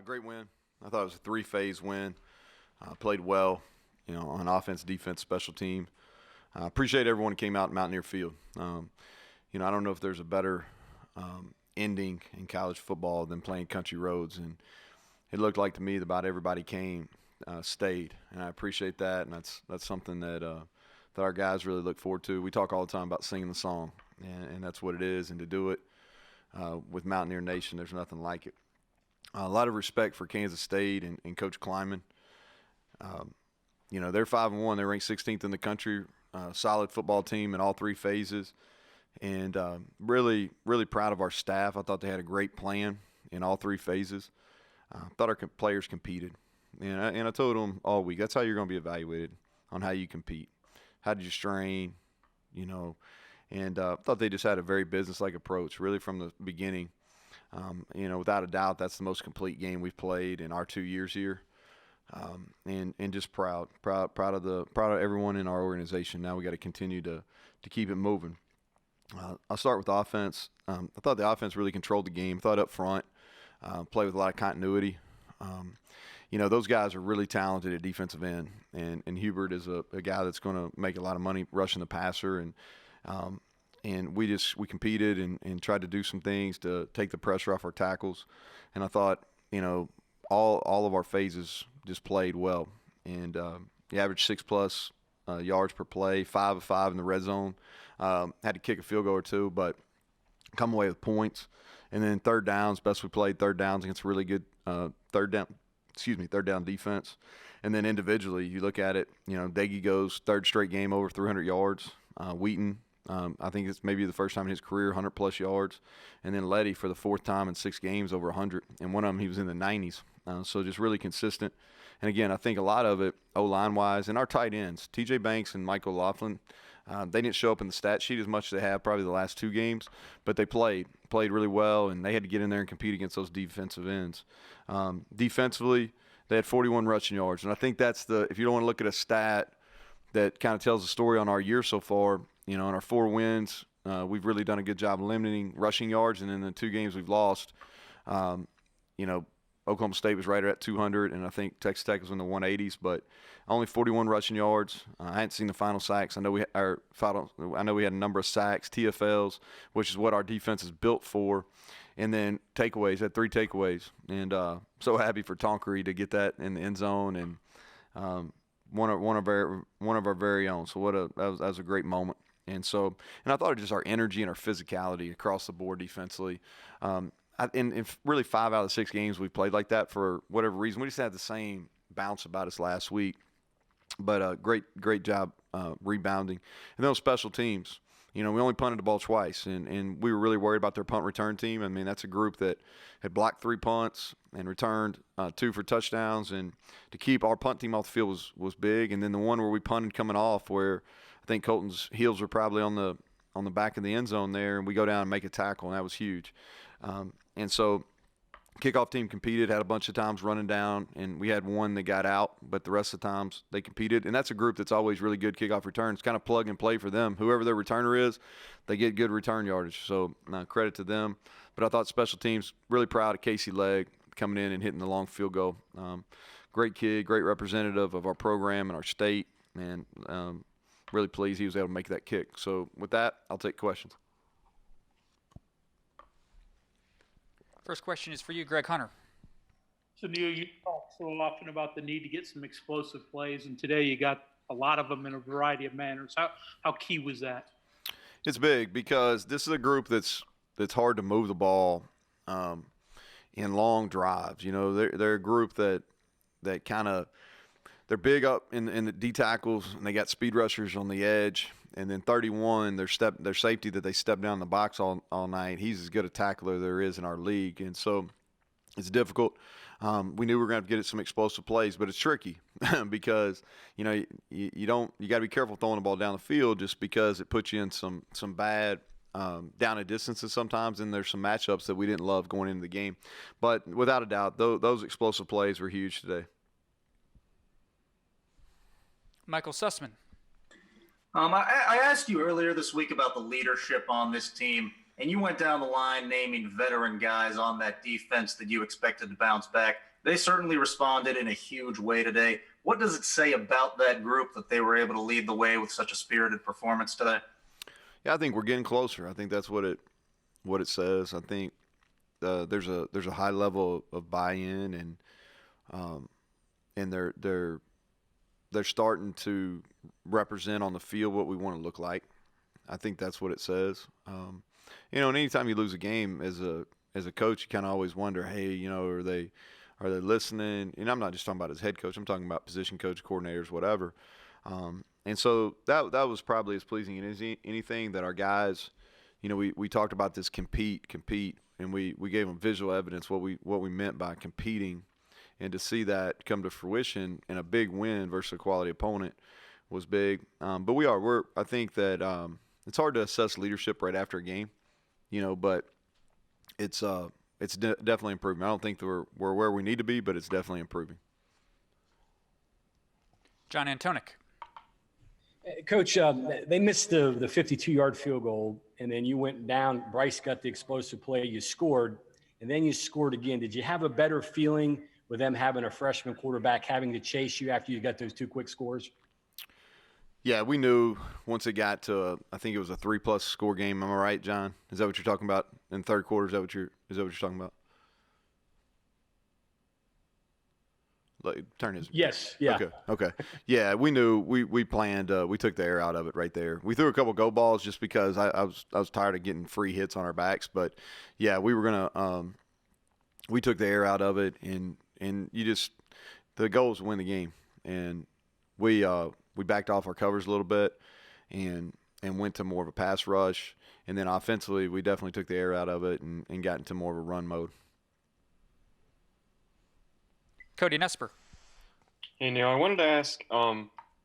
Great win. I thought it was a three-phase win. Played well, on offense, defense, special team. Appreciate everyone who came out in Mountaineer Field. I don't know if there's a better ending in college football than playing country roads, and it looked like to me that about everybody came, stayed, and I appreciate that, and that's something that our guys really look forward to. We talk all the time about singing the song, and that's what it is, and to do it with Mountaineer Nation, there's nothing like it. A lot of respect for Kansas State and Coach Kleiman. They're 5-1. They're ranked 16th in the country. Solid football team in all three phases, and really, really proud of our staff. I thought they had a great plan in all three phases. I thought our players competed, and I told them all week, that's how you're going to be evaluated, on how you compete. How did you strain, and I thought they just had a very business-like approach, really from the beginning. Without a doubt, that's the most complete game we've played in our 2 years here. And just proud of everyone in our organization. Now we got to continue to keep it moving. I'll start with offense. I thought the offense really controlled the game. I thought up front, played with a lot of continuity. Those guys are really talented at defensive end, and Hubert is a guy that's going to make a lot of money rushing the passer, and we competed and tried to do some things to take the pressure off our tackles. And I thought, all of our phases just played well, and the average 6+ yards per play, 5 of 5 in the red zone. Had to kick a field goal or two, but come away with points. And then third downs, best we played third downs against really good third down defense. And then individually, you look at it, Daggy goes third straight game over 300 yards. Wheaton, I think it's maybe the first time in his career, 100+ yards. And then Letty for the fourth time in 6 games over 100. And one of them, he was in the 90s. So just really consistent. And again, I think a lot of it, O-line-wise, and our tight ends, TJ Banks and Michael Laughlin, they didn't show up in the stat sheet as much as they have probably the last 2 games, but they played really well, and they had to get in there and compete against those defensive ends. Defensively, they had 41 rushing yards, and I think that's if you don't want to look at a stat that kind of tells the story on our year so far, in our 4 wins, we've really done a good job limiting rushing yards, and in the 2 games we've lost, Oklahoma State was right at 200, and I think Texas Tech was in the 180s, but only 41 rushing yards. I hadn't seen the final sacks. I know we had a number of sacks, TFLs, which is what our defense is built for, and then takeaways. Had 3 takeaways, and so happy for Tonkery to get that in the end zone, and one of our very own. So that was a great moment. And I thought of just our energy and our physicality across the board defensively. In really 5 out of the 6 games we played like that for whatever reason. We just had the same bounce about us last week. But great job rebounding. And then on special teams, we only punted the ball twice, and we were really worried about their punt return team. I mean, that's a group that had blocked 3 punts and returned 2 for touchdowns. And to keep our punt team off the field was big. And then the one where we punted coming off, where I think Colton's heels were probably on the back of the end zone there, and we go down and make a tackle, and that was huge. And so kickoff team competed, had a bunch of times running down, and we had one that got out, but the rest of the times they competed. And that's a group that's always really good kickoff returns, kind of plug and play for them. Whoever their returner is, they get good return yardage. So credit to them. But I thought special teams, really proud of Casey Legg coming in and hitting the long field goal. Great kid, great representative of our program and our state, and really pleased he was able to make that kick. So with that, I'll take questions. First question is for you, Greg Hunter. So, Neal, you talk so often about the need to get some explosive plays, and today you got a lot of them in a variety of manners. How key was that? It's big because this is a group that's hard to move the ball in long drives. They're a group that kind of – they're big up in the D tackles, and they got speed rushers on the edge. And then 31, their safety that they step down the box all night, he's as good a tackler there is in our league. And so it's difficult. We knew we were going to get some explosive plays, but it's tricky because, you got to be careful throwing the ball down the field just because it puts you in some bad down at distances sometimes, and there's some matchups that we didn't love going into the game. But without a doubt, those explosive plays were huge today. Michael Sussman. I asked you earlier this week about the leadership on this team. and you went down the line naming veteran guys on that defense that you expected to bounce back. They certainly responded in a huge way today. What does it say about that group that they were able to lead the way with such a spirited performance today? Yeah, I think we're getting closer. I think that's what it says. I think there's a high level of buy-in, and they're starting to represent on the field what we want to look like. I think that's what it says. And anytime you lose a game as a coach, you kind of always wonder, hey, are they listening? And I'm not just talking about as head coach. I'm talking about position coach, coordinators, whatever. And so that was probably as pleasing as anything that our guys, we talked about this compete, and we gave them visual evidence what we meant by competing, and to see that come to fruition in a big win versus a quality opponent was big. But I think that it's hard to assess leadership right after a game, but it's definitely improving. I don't think we're where we need to be, but it's definitely improving. John Antoniuk. Coach, they missed the 52-yard field goal, and then you went down. Bryce got the explosive play. You scored, and then you scored again. Did you have a better feeling with them having a freshman quarterback having to chase you after you got those two quick scores? Yeah, we knew once it got to I think it was a 3+ score game. Am I right, John? Is that what you're talking about in the third quarter? Is that what you're talking about? Turn his. Yes. Yeah. Okay. Yeah, we knew. We planned. We took the air out of it right there. We threw a couple go balls just because I was tired of getting free hits on our backs. But yeah, we were gonna. We took the air out of it, and the goal was to win the game, and we backed off our covers a little bit, and went to more of a pass rush, and then offensively we definitely took the air out of it and got into more of a run mode. Cody Nesper. Hey, Neal, I wanted to ask,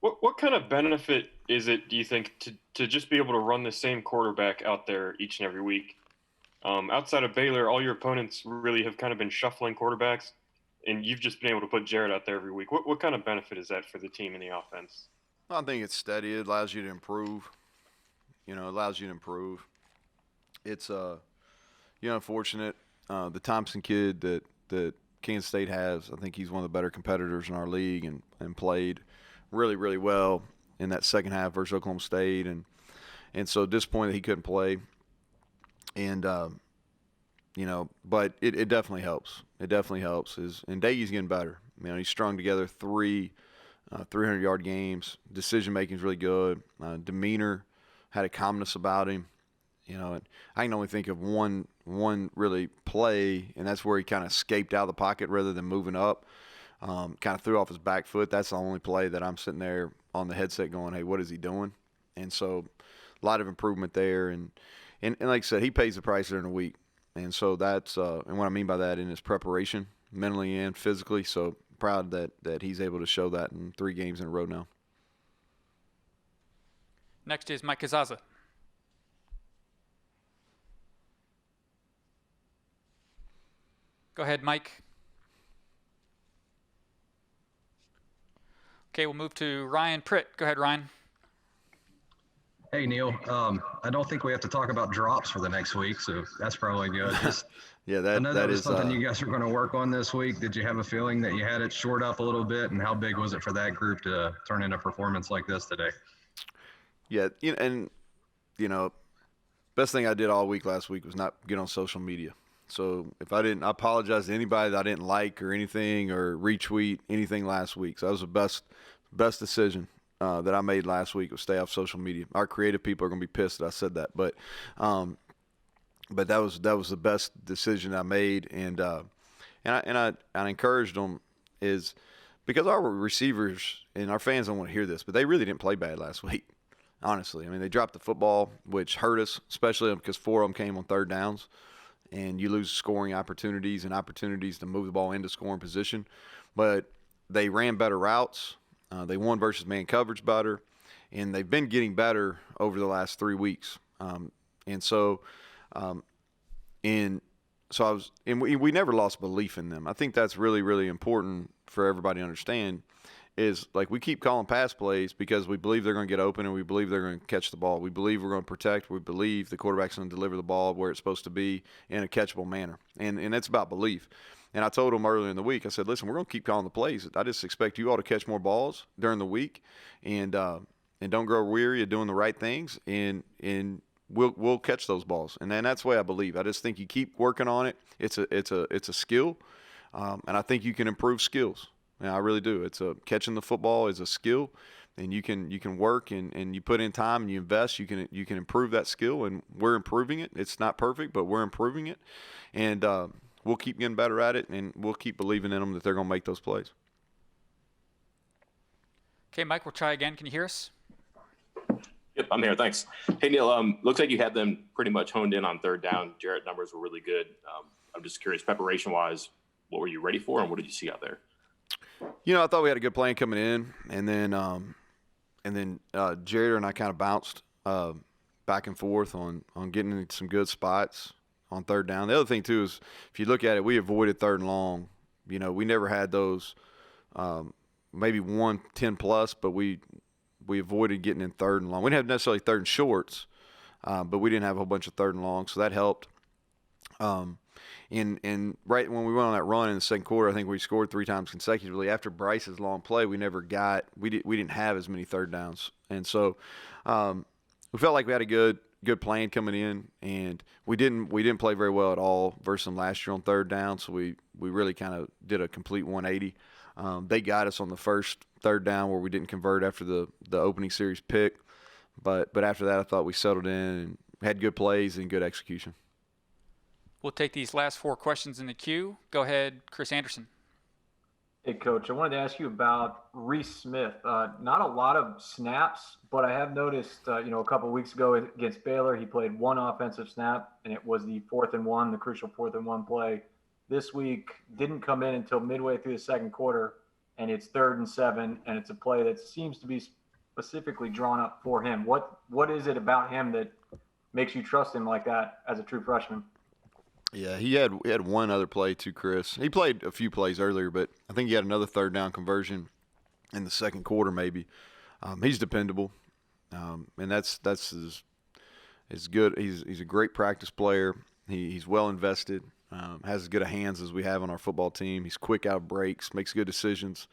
what kind of benefit is it, do you think, to just be able to run the same quarterback out there each and every week? Outside of Baylor, all your opponents really have kind of been shuffling quarterbacks, and you've just been able to put Jared out there every week. What kind of benefit is that for the team and the offense? I think it's steady. It allows you to improve. It's unfortunate. The Thompson kid that Kansas State has, I think he's one of the better competitors in our league, and played really, really well in that second half versus Oklahoma State, and so disappointed he couldn't play. And but it definitely helps. And Daigie's getting better. He's strung together 3 300-yard games. Decision making is really good. Demeanor had a calmness about him. And I can only think of one really play, and that's where he kind of escaped out of the pocket rather than moving up. Kind of threw off his back foot. That's the only play that I'm sitting there on the headset going, hey, what is he doing? And so a lot of improvement there. And like I said, he pays the price during the week. And so that's and what I mean by that in his preparation, mentally and physically. So proud that he's able to show that in 3 games in a row now. Next is Mike Kazaza. Go ahead, Mike. Okay, we'll move to Ryan Pritt. Go ahead, Ryan. Hey, Neal. I don't think we have to talk about drops for the next week, so that's probably good. Yeah, I know that was is something you guys are going to work on this week. Did you have a feeling that you had it shored up a little bit, and how big was it for that group to turn in a performance like this today? Yeah, best thing I did all week last week was not get on social media. So if I apologize to anybody that I didn't like or anything or retweet anything last week. So that was the best decision that I made last week, was stay off social media. Our creative people are going to be pissed that I said that, but that was the best decision I made, and I encouraged them, is because our receivers and our fans don't want to hear this, but they really didn't play bad last week. Honestly, they dropped the football, which hurt us, especially because 4 of them came on third downs. And you lose scoring opportunities and opportunities to move the ball into scoring position. But they ran better routes. They won versus man coverage better. And they've been getting better over the last 3 weeks. We never lost belief in them. I think that's really, really important for everybody to understand, is like we keep calling pass plays because we believe they're going to get open and we believe they're going to catch the ball. We believe we're going to protect. We believe the quarterback's going to deliver the ball where it's supposed to be in a catchable manner. And it's about belief. And I told them earlier in the week, I said, listen, we're going to keep calling the plays. I just expect you all to catch more balls during the week and don't grow weary of doing the right things, and we'll catch those balls. And then that's the way I believe. I just think you keep working on it. It's a skill, and I think you can improve skills. And I really do. Catching the football is a skill, and you can work and you put in time and you invest. You can improve that skill, and we're improving it. It's not perfect, but we're improving it, and we'll keep getting better at it, and we'll keep believing in them that they're going to make those plays. Okay, Mike, we'll try again. Can you hear us? Yep, I'm here. Thanks. Hey, Neal, looks like you had them pretty much honed in on third down. Jarrett numbers were really good. I'm just curious, preparation-wise, what were you ready for, and what did you see out there? I thought we had a good plan coming in, and then Jared and I kind of bounced back and forth on getting into some good spots on third down. The other thing too is if you look at it, we avoided third and long. We never had those, maybe 10 plus, but we avoided getting in third and long. We didn't have necessarily third and shorts, but we didn't have a whole bunch of third and long, so that helped. And right when we went on that run in the second quarter, I think we scored 3 times consecutively. After Bryce's long play, we didn't have as many third downs, and so we felt like we had a good plan coming in, and we didn't play very well at all versus them last year on third down. So we really kind of did a complete 180. They got us on the first third down where we didn't convert after the opening series pick, but after that I thought we settled in and had good plays and good execution. We'll take these last 4 questions in the queue. Go ahead, Chris Anderson. Hey, Coach, I wanted to ask you about Reese Smith. Not a lot of snaps, but I have noticed, a couple of weeks ago against Baylor, he played 1 offensive snap, and it was the 4th and 1, the crucial 4th and 1 play. This week, didn't come in until midway through the second quarter, and it's 3rd and 7, and it's a play that seems to be specifically drawn up for him. What is it about him that makes you trust him like that as a true freshman? Yeah, he had one other play too, Chris. He played a few plays earlier, but I think he had another third down conversion in the second quarter maybe. He's dependable, and that's his good. He's a great practice player. He's well invested, has as good a hands as we have on our football team. He's quick out of breaks, makes good decisions,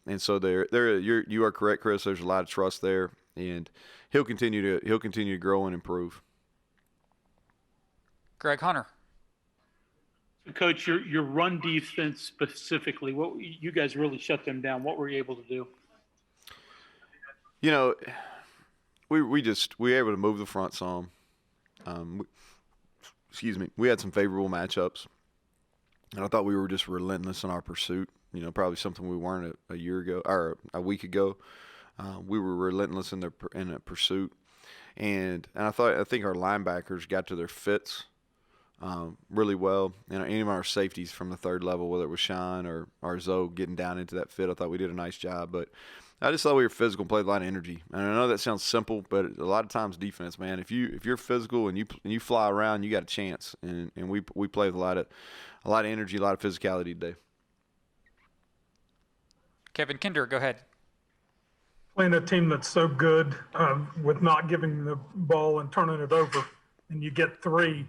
and so you are correct, Chris. There's a lot of trust there, and he'll continue to grow and improve. Greg Hunter. Coach, your run defense specifically, what you guys really shut them down. What were you able to do? We were able to move the front some. We had some favorable matchups, and I thought we were just relentless in our pursuit. Probably something we weren't a year ago or a week ago. We were relentless in the pursuit, and I think our linebackers got to their fits really well. And any of our safeties from the third level, whether it was Sean or Zoe getting down into that fit, I thought we did a nice job. But I just thought we were physical and played a lot of energy. And I know that sounds simple, but a lot of times defense, man, if you're physical and you fly around, you got a chance. And we played with a lot of energy, a lot of physicality today. Kevin Kinder, go ahead. Playing a team that's so good with not giving the ball and turning it over, and you get 3.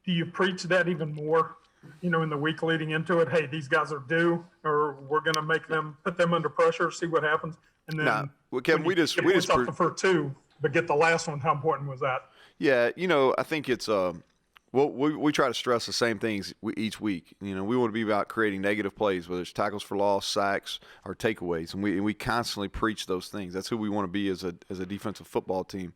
Do you preach that even more, in the week leading into it? Hey, these guys are due, or we're going to put them under pressure, see what happens. And then, Kevin, we just off the first 2, but get the last one. How important was that? Yeah, I think it's we try to stress the same things each week. We want to be about creating negative plays, whether it's tackles for loss, sacks, or takeaways, and we constantly preach those things. That's who we want to be as a defensive football team,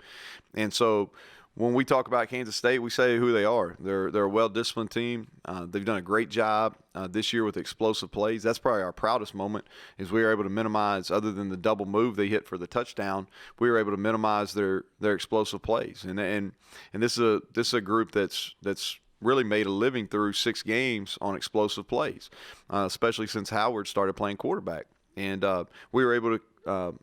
and so. When we talk about Kansas State, we say who they are. They're a well-disciplined team. They've done a great job this year with explosive plays. That's probably our proudest moment is we were able to minimize, other than the double move they hit for the touchdown, we were able to minimize their explosive plays. And this is a group that's really made a living through 6 games on explosive plays, especially since Howard started playing quarterback. And we were able to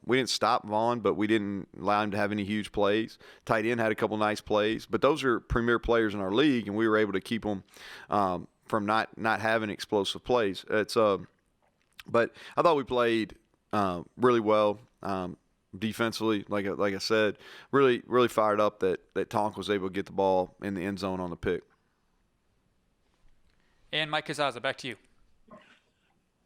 we didn't stop Vaughn, but we didn't allow him to have any huge plays. Tight end had a couple nice plays, but those are premier players in our league, and we were able to keep them from not having explosive plays. But I thought we played really well defensively. Like I said, really fired up that Tonk was able to get the ball in the end zone on the pick. And Mike Kazaza, back to you.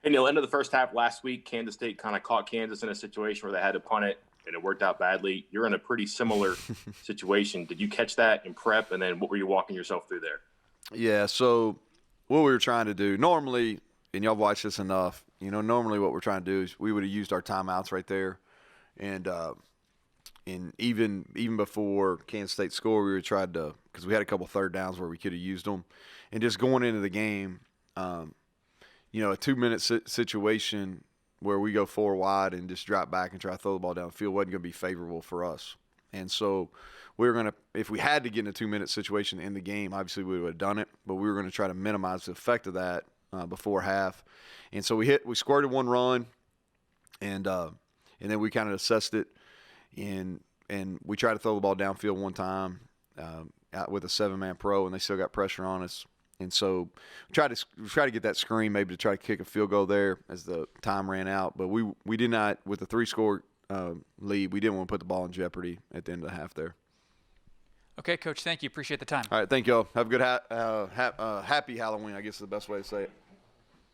Hey, Neal, end of the first half last week, Kansas State kind of caught Kansas in a situation where they had to punt it, and it worked out badly. You're in a pretty similar situation. Did you catch that in prep, and then what were you walking yourself through there? Yeah, so what we were trying to do normally, and y'all watched this enough, normally what we're trying to do is we would have used our timeouts right there. And even before Kansas State scored, we were trying to, because we had a couple third downs where we could have used them. And just going into the game, a 2-minute situation where we go 4 wide and just drop back and try to throw the ball down the field wasn't going to be favorable for us. And so we were going to, if we had to get in a 2-minute situation in the game, obviously we would have done it, but we were going to try to minimize the effect of that before half. And so we squirted one run, and then we kind of assessed it, and we tried to throw the ball downfield one time out with a 7-man pro, and they still got pressure on us. And so we tried to get that screen maybe to try to kick a field goal there as the time ran out. But we did not, with the 3-score lead, we didn't want to put the ball in jeopardy at the end of the half there. Okay, Coach, thank you. Appreciate the time. All right, thank y'all. Have a good happy Halloween, I guess is the best way to say it.